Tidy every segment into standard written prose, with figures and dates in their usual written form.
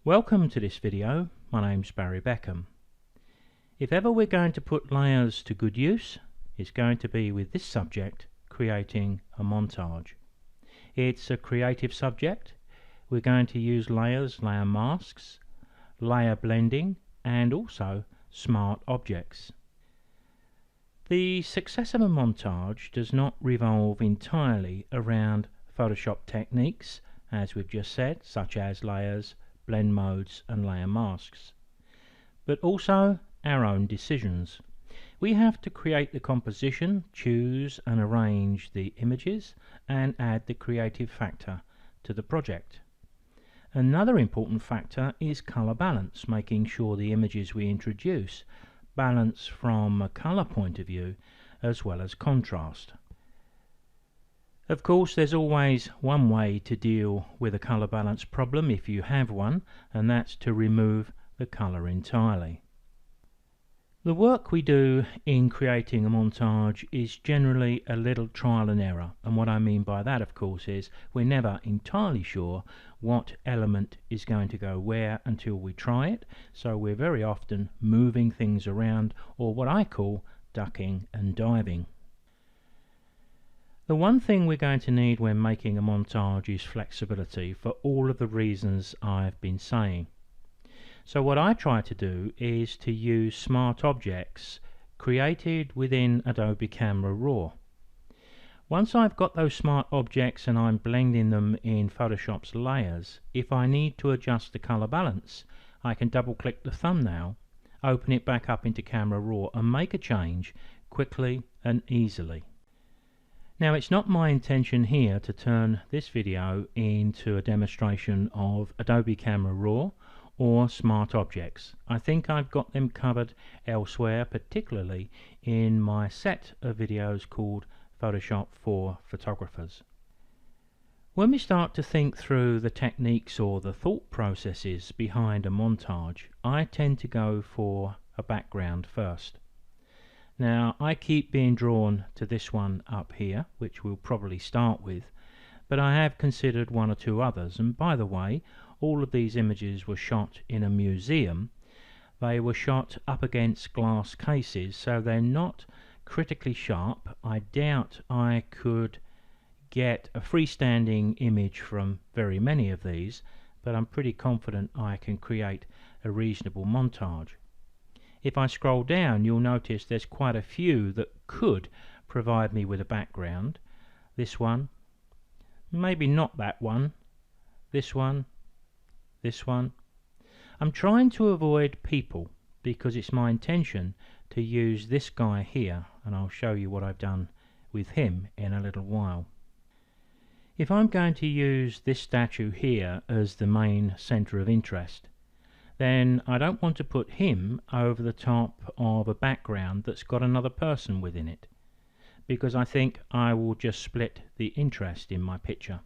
Welcome to this video. My name's Beckham. If ever we're going to put layers to good use, it's going to be with this subject, creating a montage. It's a creative subject. We're going to use layers, layer masks, layer blending, and also smart objects. The success of a montage does not revolve entirely around Photoshop techniques, as we've just said, such as layers, blend modes and layer masks, but also our own decisions. We have to create the composition, choose and arrange the images, and add the creative factor to the project. Another important factor is color balance, making sure the images we introduce balance from a color point of view as well as contrast. Of course, there's always one way to deal with a color balance problem if you have one, and that's to remove the color entirely. The work we do in creating a montage is generally a little trial and error, and what I mean by that, of course, is we're never entirely sure what element is going to go where until we try it, so we're very often moving things around, or what I call ducking and diving. The one thing we're going to need when making a montage is flexibility, for all of the reasons I've been saying. So what I try to do is to use smart objects created within Adobe Camera Raw. Once I've got those smart objects and I'm blending them in Photoshop's layers, if I need to adjust the color balance, I can double click the thumbnail, open it back up into Camera Raw and make a change quickly and easily. Now, it's not my intention here to turn this video into a demonstration of Adobe Camera Raw or smart objects. I think I've got them covered elsewhere, particularly in my set of videos called Photoshop for Photographers. When we start to think through the techniques or the thought processes behind a montage, I tend to go for a background first. Now, I keep being drawn to this one up here, which we'll probably start with, but I have considered one or two others, and by the way, all of these images were shot in a museum. They were shot up against glass cases, so they're not critically sharp. I doubt I could get a freestanding image from very many of these, but I'm pretty confident I can create a reasonable montage. If I scroll down, you'll notice there's quite a few that could provide me with a background. This one, maybe not that one, this one, this one. I'm trying to avoid people because it's my intention to use this guy here, and I'll show you what I've done with him in a little while. If I'm going to use this statue here as the main center of interest, then I don't want to put him over the top of a background that's got another person within it, because I think I will just split the interest in my picture.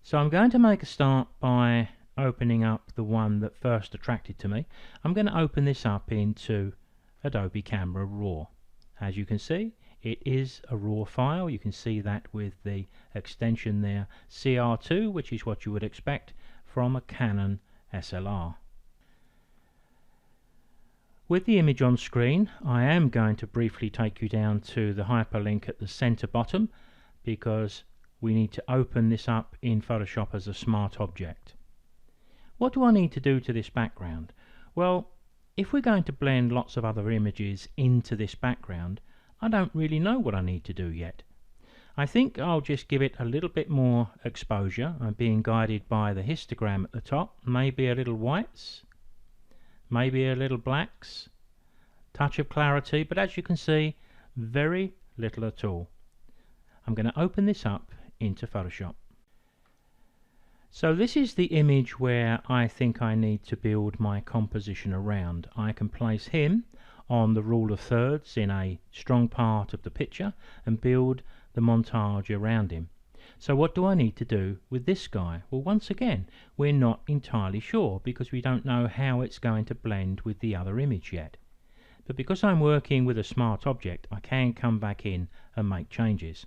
So I'm going to make a start by opening up the one that first attracted to me. I'm going to open this up into Adobe Camera Raw. As you can see, it is a raw file. You can see that with the extension there, CR2, which is what you would expect from a Canon SLR. With the image on screen, I am going to briefly take you down to the hyperlink at the center bottom, because we need to open this up in Photoshop as a smart object. What do I need to do to this background? Well, if we're going to blend lots of other images into this background, I don't really know what I need to do yet. I think I'll just give it a little bit more exposure. I'm being guided by the histogram at the top, maybe a little whites, maybe a little blacks, touch of clarity, but as you can see, very little at all. I'm going to open this up into Photoshop. So this is the image where I think I need to build my composition around. I can place him on the rule of thirds in a strong part of the picture and build the montage around him. So what do I need to do with this guy? Well, once again, we're not entirely sure because we don't know how it's going to blend with the other image yet. But because I'm working with a smart object, I can come back in and make changes.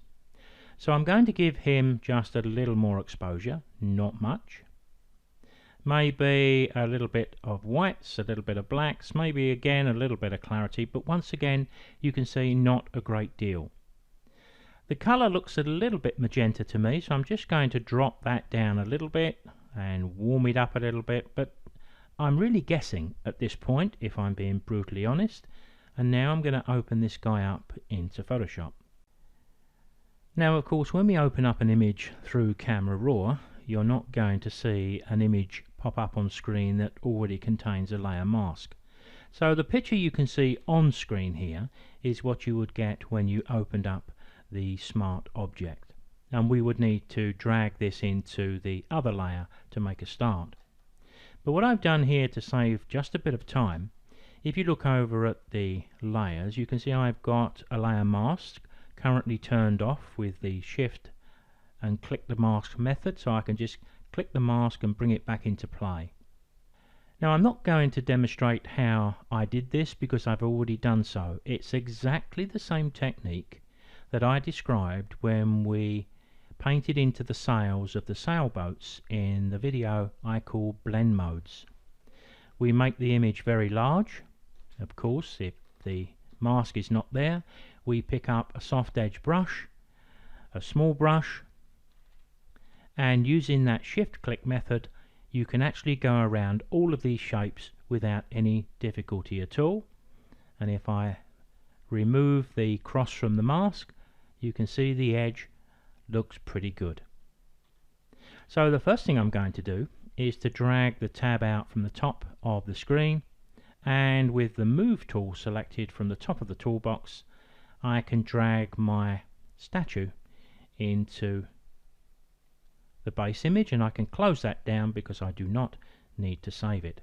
So I'm going to give him just a little more exposure, not much. Maybe a little bit of whites, a little bit of blacks, maybe again a little bit of clarity, but once again you can see not a great deal. The colour looks a little bit magenta to me, so I'm just going to drop that down a little bit and warm it up a little bit, but I'm really guessing at this point, if I'm being brutally honest. And now I'm going to open this guy up into Photoshop. Now of course when we open up an image through Camera Raw, you're not going to see an image pop up on screen that already contains a layer mask. So the picture you can see on screen here is what you would get when you opened up the Smart Object, and we would need to drag this into the other layer to make a start. But what I've done here to save just a bit of time, if you look over at the layers, you can see I've got a layer mask currently turned off with the Shift and click the mask method, so I can just click the mask and bring it back into play. Now I'm not going to demonstrate how I did this because I've already done so. It's exactly the same technique that I described when we painted into the sails of the sailboats in the video I call blend modes. We make the image very large. Of course, if the mask is not there, we pick up a soft edge brush, a small brush, and using that shift click method you can actually go around all of these shapes without any difficulty at all. And if I remove the cross from the mask, you can see the edge looks pretty good. So the first thing I'm going to do is to drag the tab out from the top of the screen, and with the move tool selected from the top of the toolbox I can drag my statue into the base image, and I can close that down because I do not need to save it.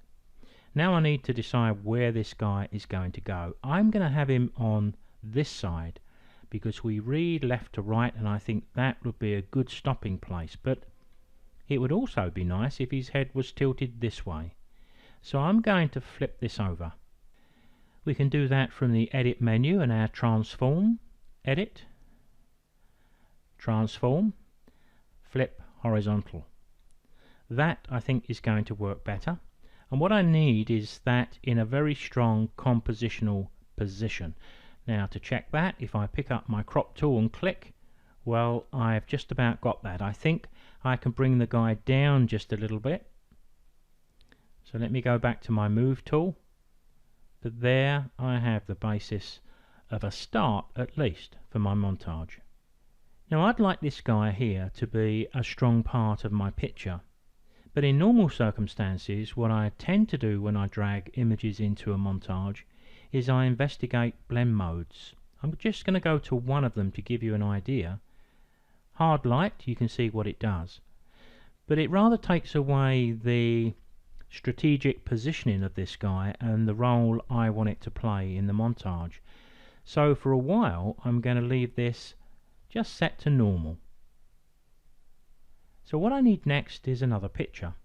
Now I need to decide where this guy is going to go. I'm going to have him on this side because we read left to right, and I think that would be a good stopping place, but it would also be nice if his head was tilted this way. So I'm going to flip this over. We can do that from the edit menu and our transform, edit, transform, flip horizontal. That I think is going to work better, and what I need is that in a very strong compositional position. Now to check that, if I pick up my crop tool and click, well, I've just about got that. I think I can bring the guy down just a little bit. So let me go back to my move tool. But there I have the basis of a start, at least, for my montage. Now I'd like this guy here to be a strong part of my picture, but in normal circumstances what I tend to do when I drag images into a montage is I investigate blend modes. I'm just going to go to one of them to give you an idea. Hard light, you can see what it does, but it rather takes away the strategic positioning of this guy and the role I want it to play in the montage. So for a while I'm going to leave this just set to normal. So what I need next is another picture.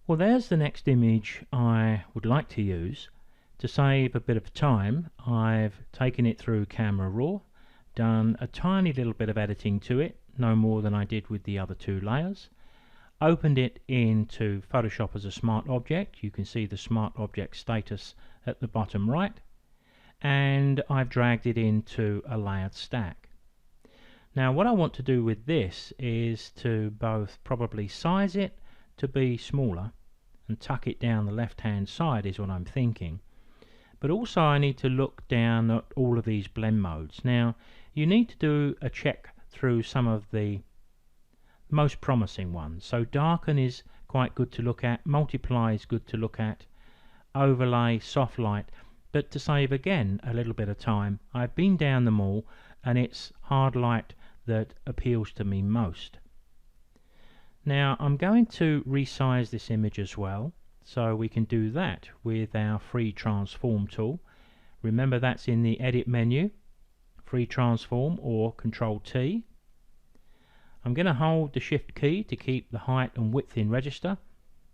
Well, there's the next image I would like to use. To save a bit of time, I've taken it through Camera Raw, done a tiny little bit of editing to it, no more than I did with the other two layers, opened it into Photoshop as a Smart Object. You can see the Smart Object status at the bottom right, and I've dragged it into a layered stack. Now what I want to do with this is to both probably size it to be smaller and tuck it down the left hand side is what I'm thinking, but also I need to look down at all of these blend modes. Now you need to do a check through some of the most promising ones. So darken is quite good to look at, multiply is good to look at, overlay, soft light. But to save again a little bit of time, I've been down them all, and it's hard light that appeals to me most. Now I'm going to resize this image as well, so we can do that with our free transform tool. Remember that's in the edit menu, free transform or Control T. I'm going to hold the shift key to keep the height and width in register,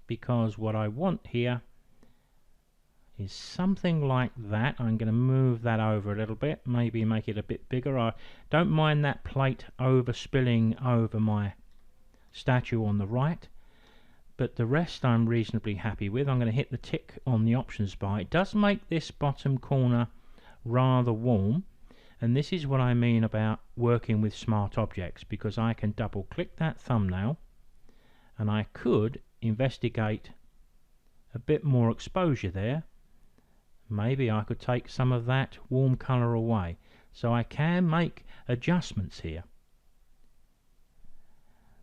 because what I want here is something like that. I'm going to move that over a little bit, maybe make it a bit bigger. I don't mind that plate over spilling over my statue on the right, but the rest I'm reasonably happy with. I'm going to hit the tick on the options bar. It does make this bottom corner rather warm, and this is what I mean about working with smart objects, because I can double click that thumbnail and I could investigate a bit more exposure there. Maybe I could take some of that warm colour away, so I can make adjustments here.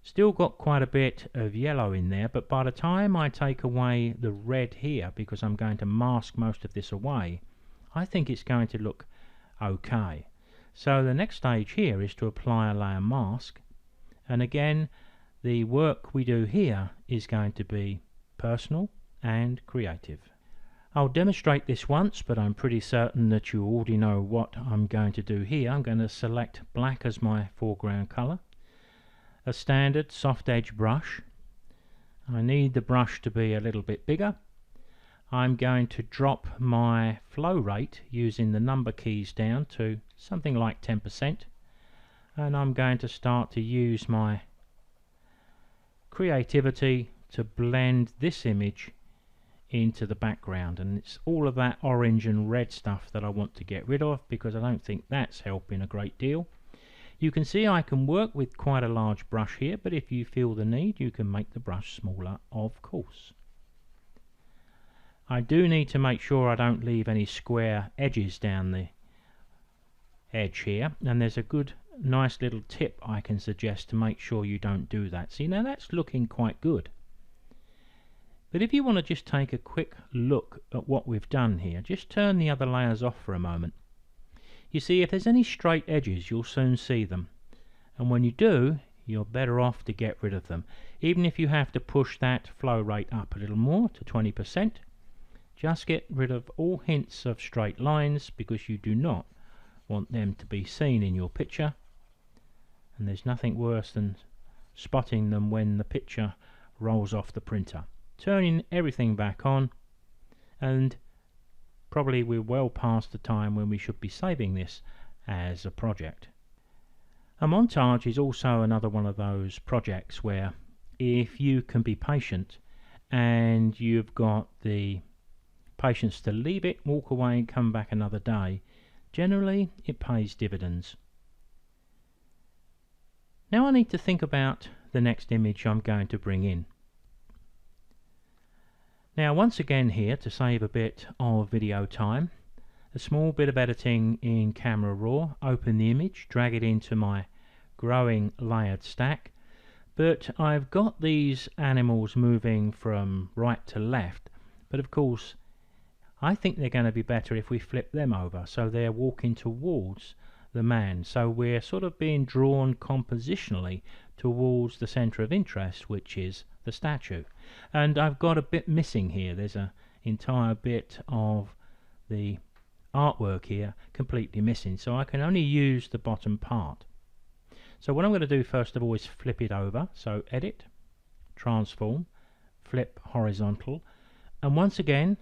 Still got quite a bit of yellow in there, but by the time I take away the red here, because I'm going to mask most of this away, I think it's going to look okay. So the next stage here is to apply a layer mask, and again the work we do here is going to be personal and creative. I'll demonstrate this once, but I'm pretty certain that you already know what I'm going to do here. I'm going to select black as my foreground colour, a standard soft edge brush. I need the brush to be a little bit bigger. I'm going to drop my flow rate using the number keys down to something like 10%, and I'm going to start to use my creativity to blend this image into the background, and it's all of that orange and red stuff that I want to get rid of, because I don't think that's helping a great deal. You can see I can work with quite a large brush here, but if you feel the need you can make the brush smaller, of course. I do need to make sure I don't leave any square edges down the edge here, and there's a good nice little tip I can suggest to make sure you don't do that. See, now that's looking quite good. But if you want to just take a quick look at what we've done here, just turn the other layers off for a moment. You see, if there's any straight edges you'll soon see them, and when you do you're better off to get rid of them. Even if you have to push that flow rate up a little more to 20%, just get rid of all hints of straight lines, because you do not want them to be seen in your picture, and there's nothing worse than spotting them when the picture rolls off the printer. Turning everything back on, and probably we're well past the time when we should be saving this as a project. A montage is also another one of those projects where if you can be patient and you've got the patience to leave it, walk away and come back another day, generally it pays dividends. Now I need to think about the next image I'm going to bring in. Now once again here, to save a bit of video time, a small bit of editing in Camera Raw, open the image, drag it into my growing layered stack, but I've got these animals moving from right to left, but of course I think they're going to be better if we flip them over so they're walking towards the man, so we're sort of being drawn compositionally towards the center of interest, which is the statue. And I've got a bit missing here. There's an entire bit of the artwork here completely missing, so I can only use the bottom part. So what I'm going to do first of all is flip it over. So edit, transform, flip horizontal, and once again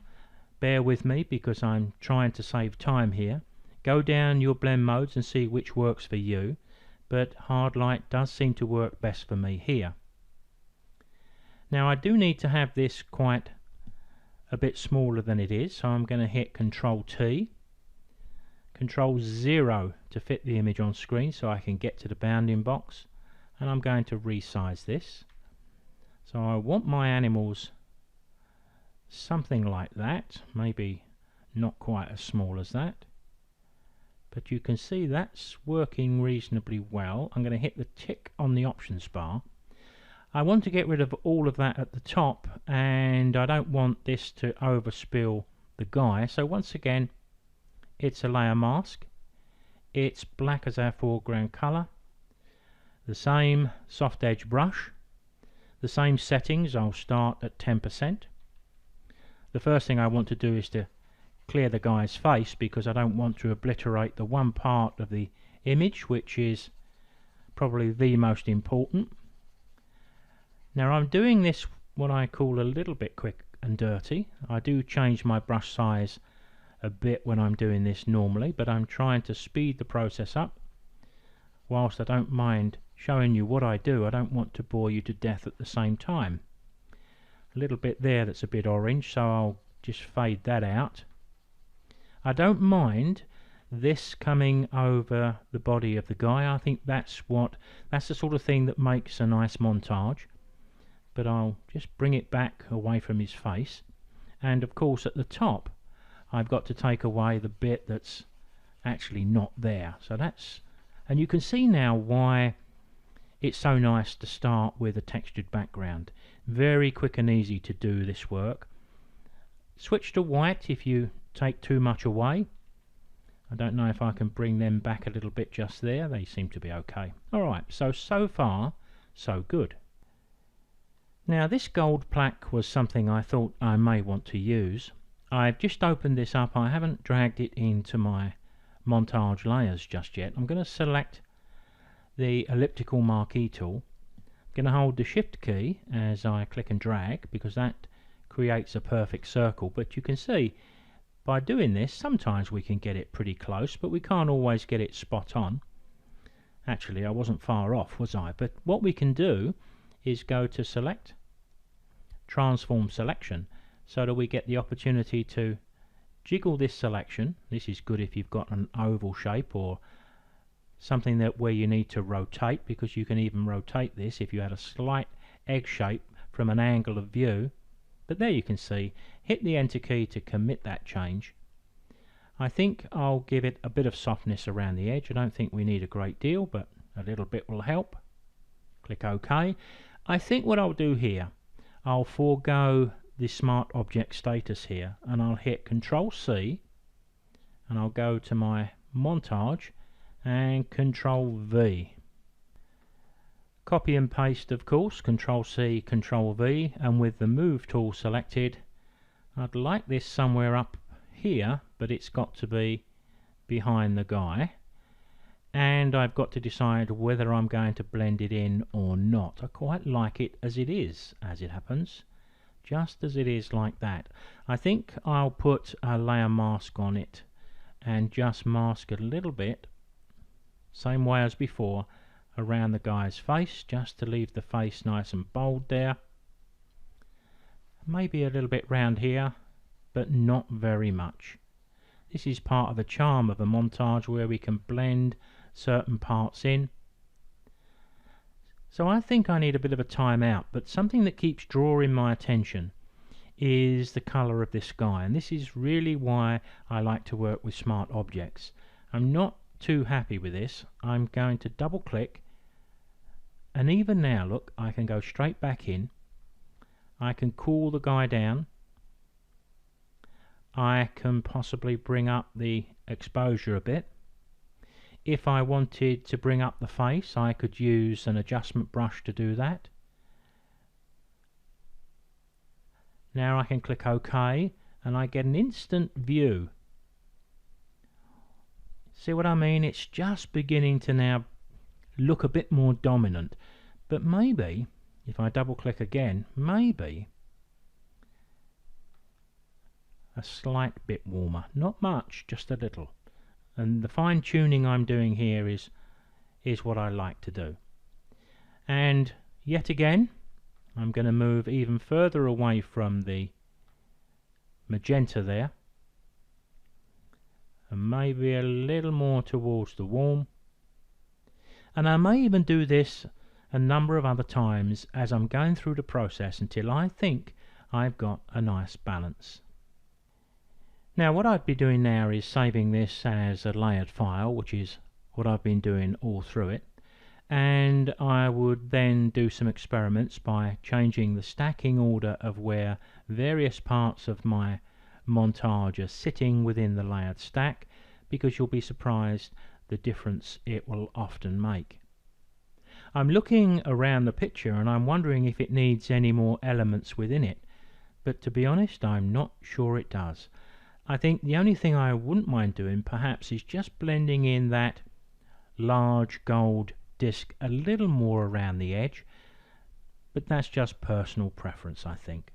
bear with me because I'm trying to save time here. Go down your blend modes and see which works for you, but hard light does seem to work best for me here. Now I do need to have this quite a bit smaller than it is, so I'm going to hit Control T, Control 0 to fit the image on screen so I can get to the bounding box, and I'm going to resize this. So I want my animals something like that, maybe not quite as small as that, but you can see that's working reasonably well. I'm going to hit the tick on the options bar. I want to get rid of all of that at the top, and I don't want this to overspill the guy, so once again it's a layer mask, it's black as our foreground color, the same soft edge brush, the same settings. I'll start at 10%. The first thing I want to do is to clear the guy's face because I don't want to obliterate the one part of the image which is probably the most important. Now I'm doing this what I call a little bit quick and dirty. I do change my brush size a bit when I'm doing this normally, but I'm trying to speed the process up. Whilst I don't mind showing you what I do, I don't want to bore you to death at the same time. a little bit there that's a bit orange, so I'll just fade that out. I don't mind this coming over the body of the guy. I think that's the sort of thing that makes a nice montage. But I'll just bring it back away from his face, and of course at the top I've got to take away the bit that's actually not there. So that's, and you can see now why it's so nice to start with a textured background. Very quick and easy to do this work. Switch to white if you take too much away. I don't know if I can bring them back a little bit just there. They seem to be okay. Alright, so far so good. Now this gold plaque was something I thought I may want to use. I've just opened this up. I haven't dragged it into my montage layers just yet. I'm going to select the elliptical marquee tool. I'm going to hold the shift key as I click and drag, because that creates a perfect circle. But you can see by doing this sometimes we can get it pretty close, but we can't always get it spot on. Actually, I wasn't far off, was I? But what we can do is go to select, transform selection, so that we get the opportunity to jiggle this selection. This is good if you've got an oval shape or something that where you need to rotate, because you can even rotate this if you had a slight egg shape from an angle of view. But there you can see, hit the enter key to commit that change. I think I'll give it a bit of softness around the edge. I don't think we need a great deal, but a little bit will help. Click OK. I think what I'll do here, I'll forego the smart object status here, and I'll hit Control C, and I'll go to my montage and Control V. Copy and paste, of course, Control C, Control V, and with the move tool selected, I'd like this somewhere up here, but it's got to be behind the guy, and I've got to decide whether I'm going to blend it in or not. I quite like it as it is, as it happens, just as it is like that. I think I'll put a layer mask on it and just mask a little bit, same way as before, around the guy's face, just to leave the face nice and bold there. Maybe a little bit round here, but not very much. This is part of the charm of a montage, where we can blend certain parts in. So I think I need a bit of a time out, but something that keeps drawing my attention is the colour of this guy, and this is really why I like to work with smart objects. I'm not too happy with this. I'm going to double click, and even now look, I can go straight back in. I can cool the guy down. I can possibly bring up the exposure a bit. If I wanted to bring up the face, I could use an adjustment brush to do that. Now I can click OK, and I get an instant view. See what I mean? It's just beginning to now look a bit more dominant. But maybe, if I double click again, maybe a slight bit warmer. Not much, just a little. And the fine tuning I'm doing here is what I like to do. And yet again, I'm going to move even further away from the magenta there, and maybe a little more towards the warm. And I may even do this a number of other times as I'm going through the process until I think I've got a nice balance. Now what I'd be doing now is saving this as a layered file, which is what I've been doing all through it, and I would then do some experiments by changing the stacking order of where various parts of my montage are sitting within the layered stack, because you'll be surprised the difference it will often make. I'm looking around the picture and I'm wondering if it needs any more elements within it, but to be honest, I'm not sure it does. I think the only thing I wouldn't mind doing perhaps is just blending in that large gold disc a little more around the edge, but that's just personal preference, I think.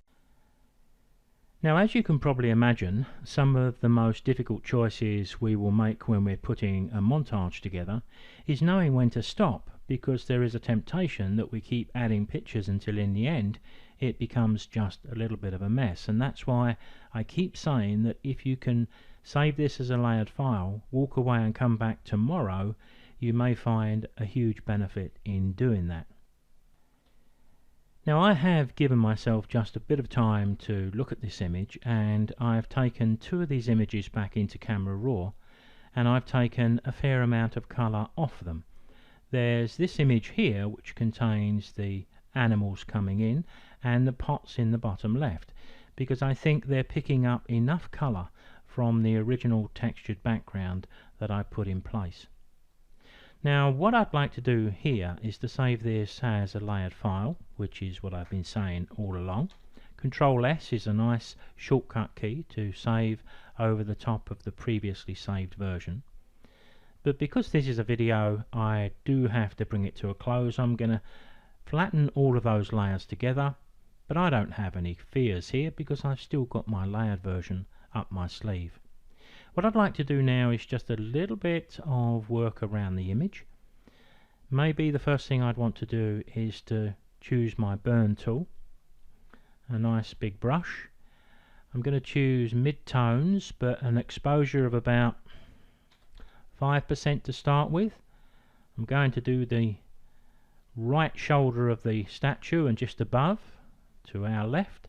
Now, as you can probably imagine, some of the most difficult choices we will make when we're putting a montage together is knowing when to stop, because there is a temptation that we keep adding pictures until in the end it becomes just a little bit of a mess. And that's why I keep saying that if you can save this as a layered file, walk away and come back tomorrow, you may find a huge benefit in doing that. Now I have given myself just a bit of time to look at this image, and I've taken two of these images back into Camera Raw, and I've taken a fair amount of colour off them. There's this image here which contains the animals coming in and the pots in the bottom left, because I think they're picking up enough colour from the original textured background that I put in place. Now what I'd like to do here is to save this as a layered file, which is what I've been saying all along. Control S is a nice shortcut key to save over the top of the previously saved version. But because this is a video, I do have to bring it to a close. I'm going to flatten all of those layers together, but I don't have any fears here because I've still got my layered version up my sleeve. What I'd like to do now is just a little bit of work around the image. Maybe the first thing I'd want to do is to choose my burn tool, a nice big brush. I'm going to choose mid-tones, but an exposure of about 5% to start with. I'm going to do the right shoulder of the statue and just above to our left,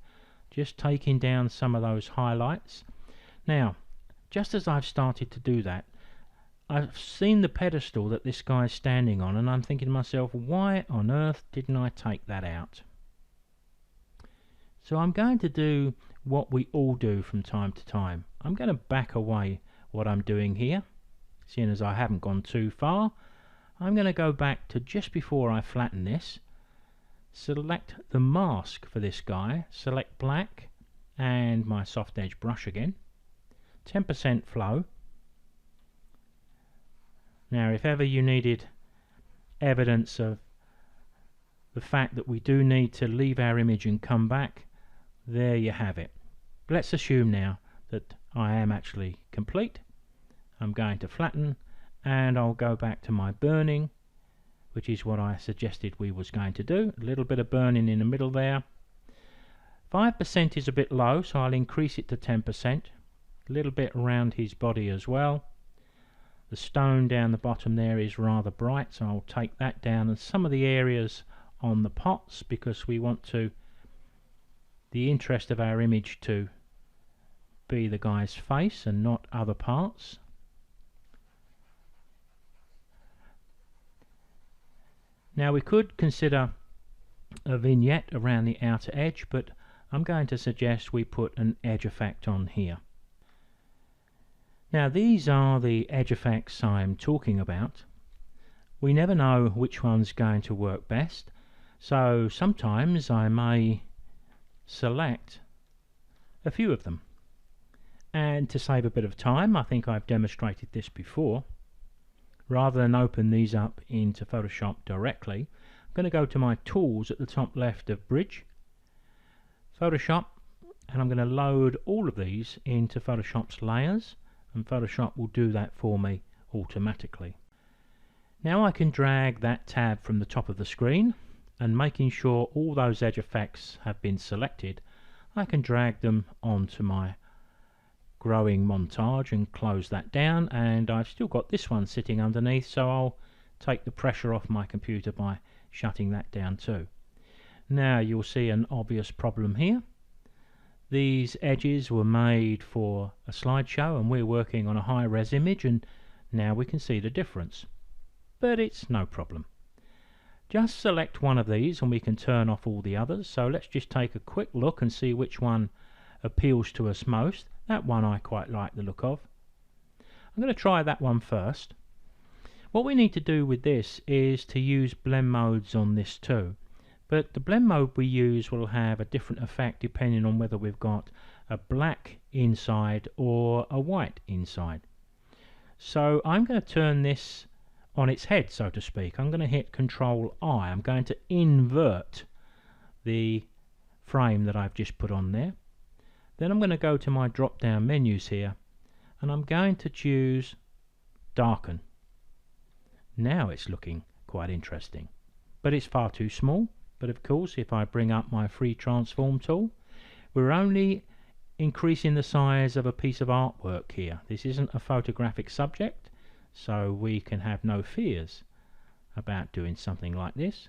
just taking down some of those highlights. Now just as I've started to do that, I've seen the pedestal that this guy's standing on, and I'm thinking to myself, why on earth didn't I take that out? So I'm going to do what we all do from time to time. I'm going to back away what I'm doing here, seeing as I haven't gone too far. I'm going to go back to just before I flatten this, select the mask for this guy, select black and my soft edge brush again, 10% flow. Now if ever you needed evidence of the fact that we do need to leave our image and come back, there you have it. Let's assume now that I am actually complete. I'm going to flatten and I'll go back to my burning, which is what I suggested we was going to do. A little bit of burning in the middle there. 5% is a bit low, so I'll increase it to 10%. A little bit around his body as well. The stone down the bottom there is rather bright, so I'll take that down, and some of the areas on the pots, because we want the interest of our image to be the guy's face and not other parts. Now we could consider a vignette around the outer edge, but I'm going to suggest we put an edge effect on here. Now these are the edge effects I'm talking about. We never know which one's going to work best, so sometimes I may select a few of them. And to save a bit of time, I think I've demonstrated this before, rather than open these up into Photoshop directly, I'm going to go to my tools at the top left of Bridge, Photoshop, and I'm going to load all of these into Photoshop's layers, and Photoshop will do that for me automatically. Now I can drag that tab from the top of the screen, and making sure all those edge effects have been selected, I can drag them onto my growing montage and close that down, and I've still got this one sitting underneath, so I'll take the pressure off my computer by shutting that down too. Now you'll see an obvious problem here. These edges were made for a slideshow and we're working on a high-res image, and now we can see the difference. But it's no problem. Just select one of these and we can turn off all the others. So let's just take a quick look and see which one appeals to us most. That one I quite like the look of. I'm going to try that one first. What we need to do with this is to use blend modes on this too. But the blend mode we use will have a different effect depending on whether we've got a black inside or a white inside. So I'm going to turn this on its head, so to speak. I'm going to hit Control I. I'm going to invert the frame that I've just put on there. Then I'm going to go to my drop down menus here and I'm going to choose Darken. Now it's looking quite interesting, but it's far too small. But of course, if I bring up my free transform tool, we're only increasing the size of a piece of artwork here. This isn't a photographic subject, so we can have no fears about doing something like this.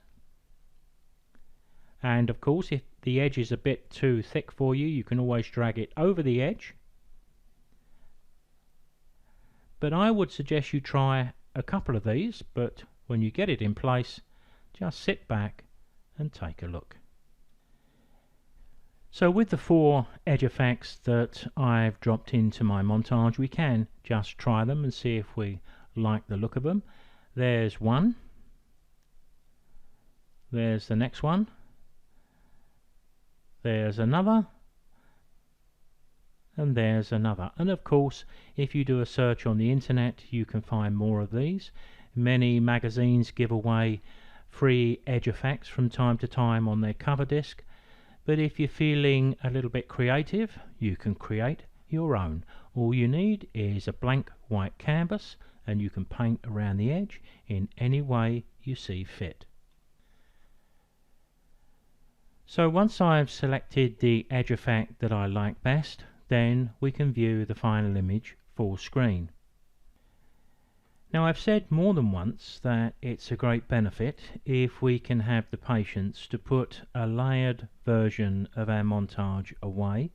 And of course, if the edge is a bit too thick for you, you can always drag it over the edge. But I would suggest you try a couple of these, but when you get it in place, just sit back and take a look. So with the 4 edge effects that I've dropped into my montage, we can just try them and see if we like the look of them. There's one. There's the next one. There's another. And there's another. And of course, if you do a search on the internet, you can find more of these. Many magazines give away free edge effects from time to time on their cover disc. But if you're feeling a little bit creative, you can create your own. All you need is a blank white canvas, and you can paint around the edge in any way you see fit. So once I've selected the edge effect that I like best, then we can view the final image full screen. Now, I've said more than once that it's a great benefit if we can have the patience to put a layered version of our montage away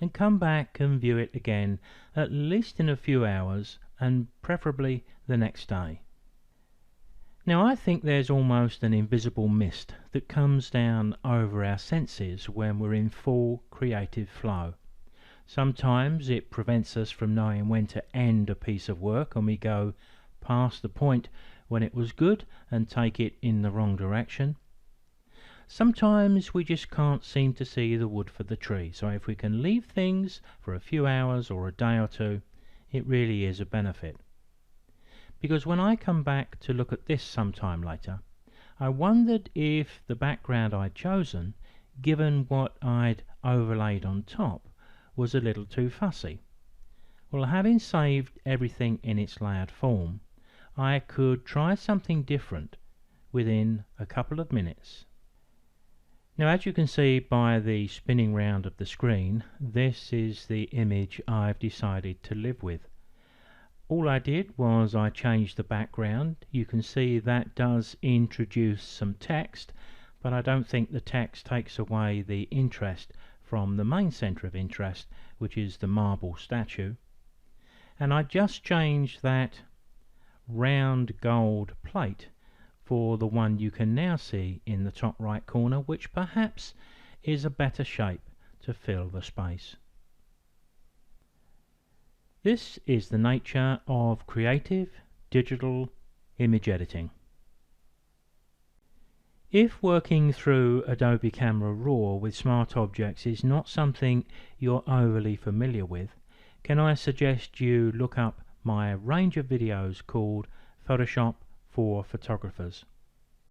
and come back and view it again, at least in a few hours, and preferably the next day. Now, I think there's almost an invisible mist that comes down over our senses when we're in full creative flow. Sometimes it prevents us from knowing when to end a piece of work, and we go past the point when it was good and take it in the wrong direction. Sometimes we just can't seem to see the wood for the tree, so if we can leave things for a few hours or a day or two, it really is a benefit. Because when I come back to look at this sometime later, I wondered if the background I'd chosen, given what I'd overlaid on top, was a little too fussy. Well, having saved everything in its layered form, I could try something different within a couple of minutes. Now, as you can see by the spinning round of the screen, this is the image I've decided to live with. All I did was I changed the background. You can see that does introduce some text, but I don't think the text takes away the interest from the main centre of interest, which is the marble statue. And I just changed that round gold plate for the one you can now see in the top right corner, which perhaps is a better shape to fill the space. This is the nature of creative digital image editing. If working through Adobe Camera Raw with smart objects is not something you're overly familiar with, can I suggest you look up my range of videos called Photoshop for Photographers.